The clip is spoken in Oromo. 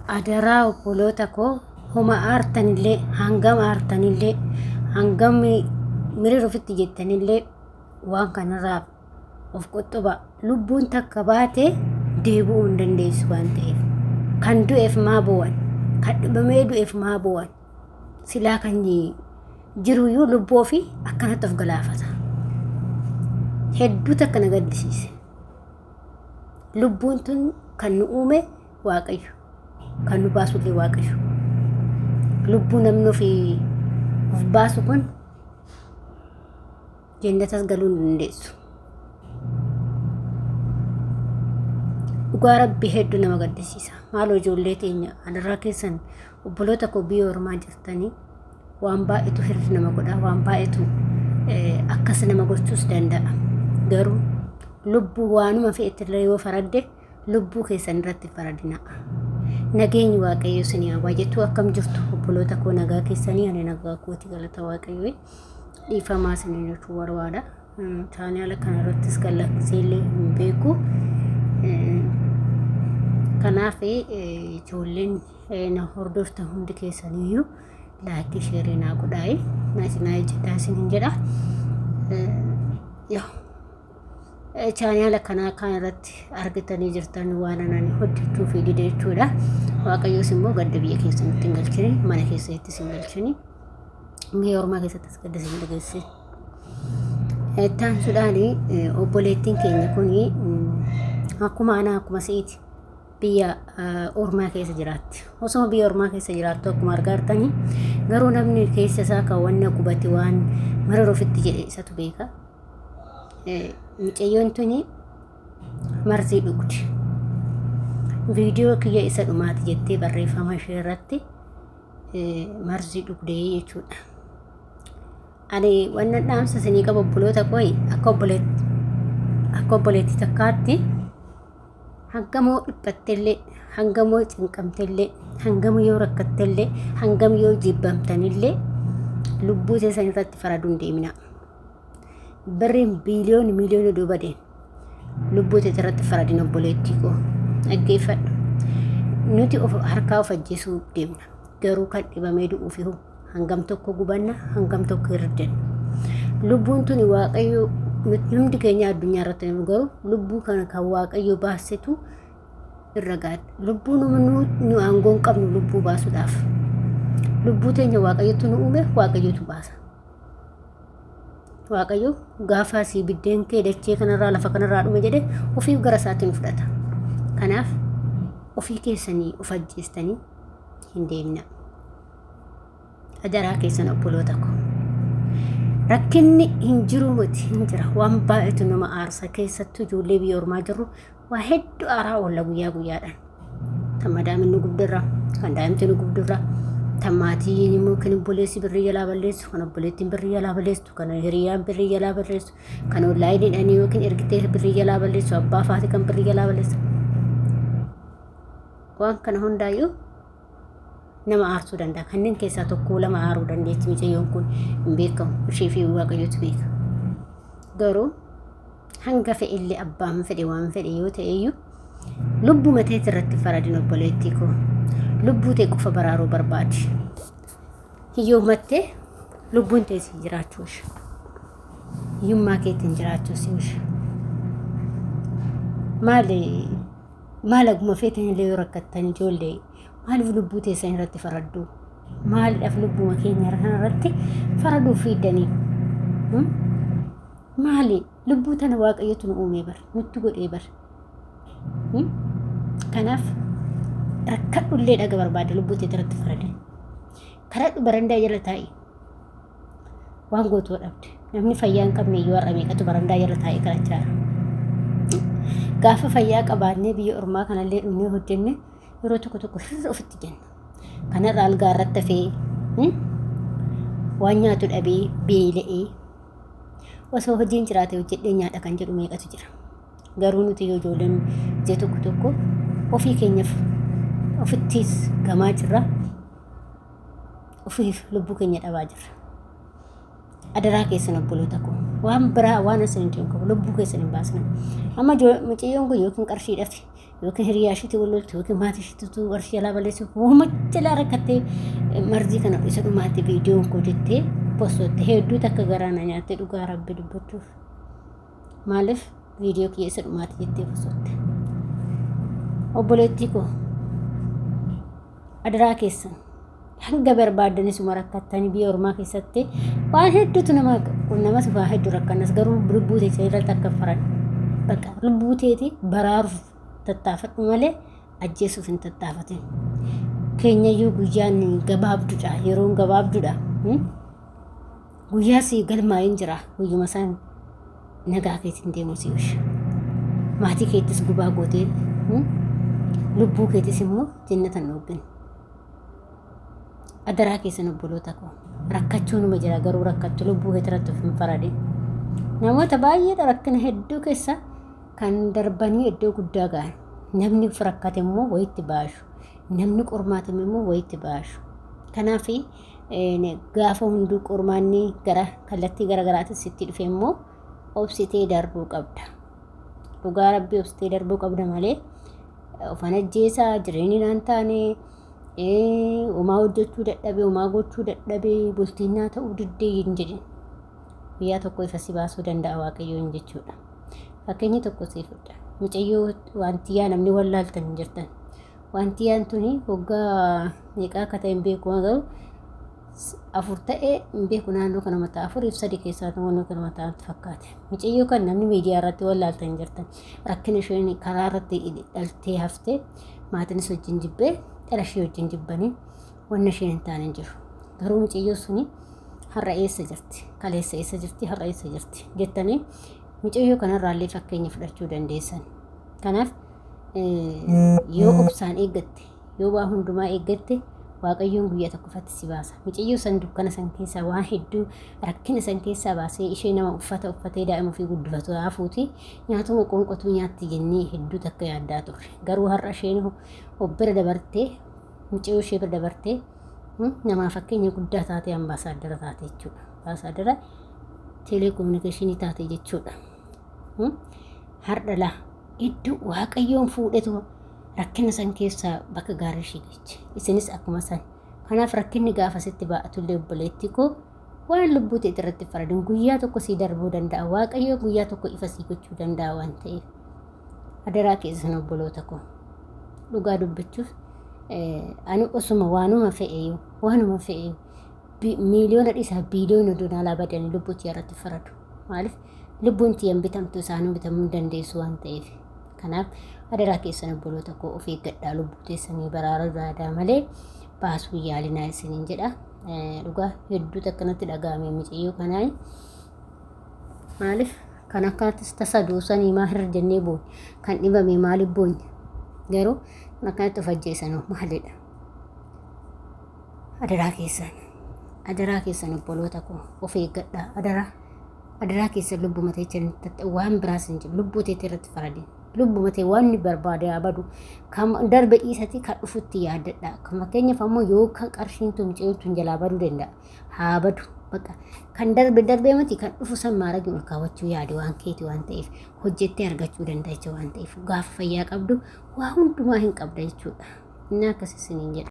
adaraa obboloota koo homa aartanillee hangam aartanillee hangam mirir ofitti jettanillee waan kanarraa of qoxxoba. Lubbuun takka baate deebi'uu hin dandeessu waan ta'eef kan du'eef maa bo'an kan dhibamee du'eef maa bo'an silaa kan jiruyyuu lubbuu ofii akkanatti of galaafata. Hedduu takka na gaddisiise. Lubbuun tun kan nu uume Waaqayyo, kan nu baasullee Waaqayyo. Lubbuu namni of baasu kun jannatas galuu hin dandeessu. Dhugaa Rabbii hedduu nama gaddisiisa. Maaloo ijoollee teenya adaraa keessan obboloota koo biyya ormaa jirtanii waan baay'eetu hirri nama godha, waan baay'eetu akkas nama gochuus danda'a. Garuu lubbuu waanuma fe'etti yoo faradde lubbuu keessan irratti faradina. Nageenyi Waaqayyo isinii haa baay'atu. Akkam jirtu obboloota koo nagaa keessanii ani nagaa kooti galata Waaqayyo. Dhiifamaa isinii jechuu barbaada. Chaanaala kana irrattis gallaksiilee hin beeku. Kanaaf ijoolleen na hordoftan hundi keessaniyyuu laayikii sheerii naa godhaa. Nasinaa jedhaa isiniin jedha. Chaanaala kana irratti argitanii jirtan waan ani hojjechuu fi dide jechuudha. Waaqayyoos immoo gadda biyya keessanitti hin galchini, mana keessattis hin galchini, biyya ormaa keessattis gadda isin dhageesse. Taansuudhaan obboleettiin keenya kun akkuma ana akkuma si'iti biyya ormaa keessa jiraatti. Osoo biyya ormaa keessa jiraattu akkuma argaa jirtanii garuu namni keessa isaa kan wanna qubate waan marar ofitti jedhe isatu beeka. Mucayyoon tuni marzii dhugdi. Viidiyoo kiyya isa dhumaati jettee barreeffama ishee irratti marzii dhugdee jechuudha. Ani wannan dhaamsa isinii qaba obboloota koo akka obboleettii takkaatti hangamoo dhiphattellee, hangamoo cinqamtellee, hangamoo yoo rakkattellee, hangamoo yoo jibbamtanillee lubbuu keessan irratti faraduu hin deemina. Birriin biliyoon miliyoona duubadeen lubbuu irratti faradin obboleettii koo dhaggeeffadhu. Nuti harkaa of ajjeesuu deemna. Garuu kan dhibamee du'uuf hangam tokko gubanna, hangam tokko hirdanna. Lubbuun tuni Waaqayyo hundi keenya addunyaa irratti garuu lubbuu kana kan Waaqayyo baasetu irra gaadha. Lubbuu nu aangoon qabnu lubbuu baasuudhaaf. Lubbuu teenya Waaqayyotu nu uume, Waaqayyotu baasa. Waaqayyo gaafa asii biddeen kee dachee kanarraa lafa kanarraa dhume jedhe ofiif gara isaatti nu fudhata. Kanaaf ofii keessanii of ajjeestanii hin deemna. Adaraa keessan obboloota koo. Rakkinni hin jiru miti hin jira. Waan baay'eetu nama aarsa keessattuu ijoollee biyya ormaa jirru waa hedduu aaraa oolla guyyaa guyyaadhaan. Kan madaamin nu gubdirra, kan daa'imti nu gubdirra, kan maatiin immoo kan obboleessi birrii jalaa balleessu, kan obboleettiin birrii jalaa balleessu, kan hiriyaan birrii jalaa balleessu, kan onlaayiniidhaan yookiin ergitee birrii jalaa balleessu, abbaa faati kan birrii jalaa balleessu. Waan kana hundaayyuu nama aarsuu danda'a. Kanneen keessaa tokko lama aaruu dandeetti. Mucayyoon kun hin beekamu. Ishee fi Waaqayyotu beeka. Garuu hanga fe'illee abbaan fedhe waan fedhe yoo ta'eyyuu lubbuu mateetii irratti faradin obboleettii koo. Lubbuu tee qofa baraaruu barbaadi. Hiyyoomattee lubbuun teessii jiraachuush. Hiyyummaa keetiin jiraachuusiish. Maal aguma feetan illee yoo rakkattan ijoollee maaliif lubbuu teessan irratti faraddu? Maaliidhaaf lubbuma keenya irratti faraduu fiidanii? Maali lubbuu tana Waaqayyotu nu uumee bar nutti godhee bar. Kanaaf rakkadhullee dhaga barbaade lubbuu teetii irratti faradee. Kadhadhu barandaa jala taa'i. Waan gootuu dhabde. Namni fayyaa hin qabne iyyuu har'a meeqatu barandaa jala taa'ee kadhachaa jira. Gaafa fayyaa qabaannee biyya ormaa kanallee dhumnee hojjenne yeroo tokko hirra ofitti jenna. Kanarraa algaa irratti hafee waan nyaatu dhabee beela'ee osoo hojiin jiraate hojjedhee nyaadha kan jedhu meeqatu jira. Garuu nuti yoo ijoolleen ije tokko ofii keenyaaf ofittis gamaa jirra. Ofiif lubbuu keenya dhabaa jirra. adaraa keessan obboloota koo waan biraa waan isin hin qabu lubbuu keessan hin baasna amma mucayyoon kun yookiin qarshiidhaaf yookiin hiriyaashiitti walloltu yookiin maatiishiitu qarshii alaa balleessu uumacha laa rakkattee marzii kana isa dhumaatti viidiyoon koo jettee postootte hedduu takka garaana nyaattee dhugaa rabbi dubbachuuf maaliif viidiyoo kiyya isa dhumaatti jettee postootte obboleettii koo adaraa keessan hanga barbaadanis rakkattanii biyya ormaa keessatti waan hedduutu namas waa hedduu rakkannas garuu lubbuu teessee irratti akka faran bakka lubbuu teeti baraaruuf tattaafadhu malee ajjeesuuf hin tattaafatin keenyayyuu guyyaan gabaabduudha yeroon gabaabduudha guyyaa si galmaayin jira guyyuma isaan nagaa keetiin deemu si wish maatii keettis gubaa gootee lubbuu keetis immoo jannatan dhoggin adaraa keessan obboloota koo rakkachuu numa jira garuu rakkattu lubbuu keetirratti of hin faradin namoota baay'ee rakkina hedduu keessa kan darbanii iddoo guddaa ga'an namni rakkate immoo wayitti baashu namni qormaatame immoo wayitti baashu kanaaf gaafa hunduu qormaanni gara kallattii garaagaraatiin sitti dhufe immoo obsitee darbuu qabda dhugaa rabbii obsitee darbuu qabda malee ofan ajjeesaa jireenyi naan taane umaa hojjechuu dadhabee umaa gochuu dadhabee bultiinnaa ta'uu diddee hin jedhin guyyaa tokko ifa si baasuu danda'a waaqayyoon jechuudha fakkeenyi tokko si fudha mucayyoo waantiyyaa namni wallaaltan hin jirtan waantiyyaan tuni hoggaa meeqaa akka ta'e hin beeku garuu afur ta'ee hin beeku naannoo kana mataa afuriif sadii keessaa naannoo kana mataa fakkaate mucayyoo kan namni miidiyaa irratti wallaaltan hin jirtan rakkina isheen karaa irratti dhaltee haftee maatiinis wajjin jibbee dhalashee wajjin jibbanii wanna isheen hin taane jiru garuu mucayyoo suni har'a eessa jirti kaleessa eessa jirti har'a eessa jirti jettanii mucayyoo kanarraallee fakkeenya fudhachuu dandeessan kanaaf yoo obsaan eeggatte yoo waa hundumaa eeggatte waaqayyoon guyyaa tokkoffatti si baasa mucayyoo san dukkana san keessaa waan hedduu rakkina san keessaa baasee ishee nama uffata uffatee daa'ima ofii guddifatu haafuuti nyaatuma qoonqotuu nyaatti jennee hedduu takka yaaddaa turre garuu har'a isheen obbira dabartee mucayyoo ishee bira dabartee namaa fakkeenya guddaa taatee ambaasaaddara taate jechuudha ambaasaaddara teeleekoominikeeshinii taate jechuudha har'a laa iddoo waaqayyoon fuudhetu rakkina san keessaa bakka gaarii ishee geeche isinis akkuma san kanaaf rakkinni gaafa sitti baa'atullee obboleettii koo waan lubbuu ta'e irratti faradin guyyaa tokko sii darbuu danda'a waaqayyoo guyyaa tokko ifa sii gochuu danda'a waan ta'eef adaraa keessan obboloota koo dhugaa dubbachuuf ani osuma waanuma fe'ee miiliyoona dhiisaa biiliyoona doonaalaa badanii lubbuu tiyya irratti faradu maaliif lubbuun tiyyan bitamtu isaanuu bitamuu dandeessu waan ta'eef kanaaf adaraa keessan obboloota koo of eeggadhaa lubbuu teessanii baraara baadaa malee baasuu yaalinaa isiniin jedha dhugaa hedduu akkanatti dhaga'ame mucayyoo kanaa maaliif kan akkaatis tasa duusanii maa hirra jennee boon kan dhibame maaliif boonye garuu kan akkanatti of ajjeesanoo maalidha adaraa keessan obboloota koo of eeggadhaa adaraa keessan lubbuu matee jiranitti waan biraas hin jiru lubbuu teetii irratti faradin lubbuu matee waan ni barbaade abadu kan darbe dhiisati kan dhufutti yaaddadha kan fakkeenyaaf ammoo yoo kan qarshiin mucayyootuun jalaa baduu danda'a haa badu bakka kan darbe mati kan dhufu san maaragi ol kaawwachuu yaade waan keeti waan ta'eef hojjettee argachuu danda'a waan ta'eef gaafa fayyaa qabdu waa hundumaa hin qabda jechuudha inni akkasii isiniin jedha